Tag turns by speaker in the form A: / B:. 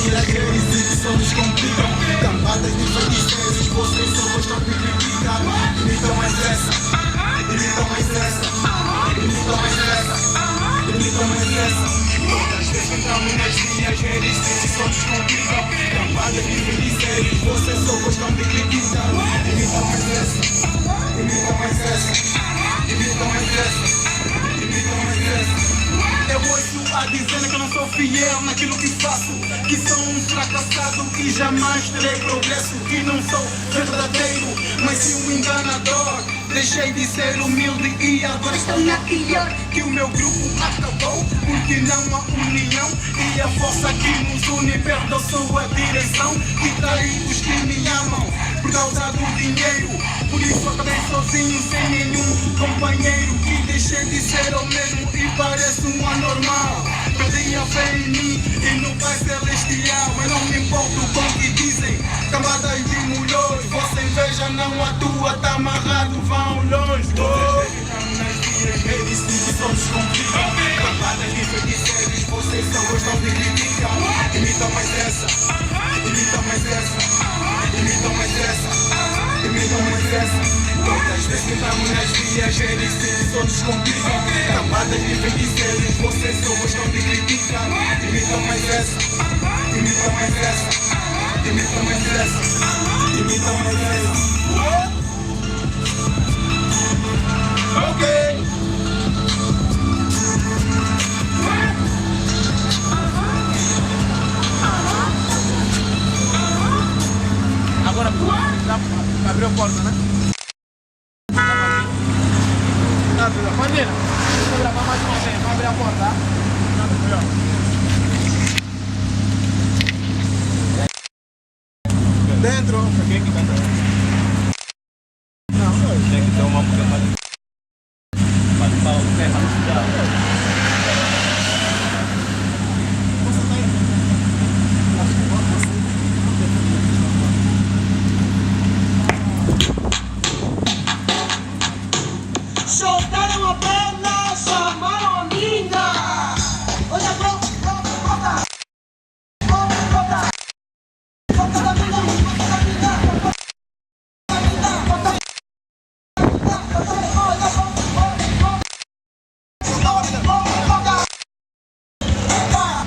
A: viajantes e que só nos complicam. Camadas de feiticeiros, vocês só gostam de criticar. Imitam mais essa, imitam mais essa, imitam mais essa, imitam mais essa. Todas as vezes que entramos nas viajantes e que só nos complicam. Camadas de feiticeiros, vocês só gostam de criticar. Imitam mais essa, imitam mais essa, imitam mais essa. Eu ouço a dizer que eu não sou fiel naquilo que faço, que sou um fracassado e jamais terei progresso, que não sou verdadeiro, mas sim um enganador. Deixei de ser humilde e agora estou na pior. Que o meu grupo acabou porque não há união e a força que nos une perde a sua direção. E traí os que me amam por causa do dinheiro. Por isso acabei sozinho, sem nenhum companheiro. Que deixei de ser o mesmo e pareço um anormal. Perdi a fé em mim e no Pai Celestial. Mas não me importo com o que dizem camadas de mulhões. Vossa inveja não atua, tá amarrado, vão longe. Eles sim que só nos complicam. Camadas de feiticeiros, vocês só gostam de criticar. Imitam mais essa, imitam mais essa, imitam mais essa, imitam mais essa. Todas as vezes que entramos nas vias, eles sim só nos complicam. Camadas de feiticeiros, vocês só gostam de criticar. Imitam mais essa, imitam mais essa, imitam mais essa, imitam mais essa. Ok.
B: Agora abriu a porta, né? Bandeira, deixa eu gravar mais uma vez, vai abrir a porta, tá?
A: Dentro.
B: Quem que tá dentro?
C: Tem que ter uma mulher mais. Mas fala o que é mais.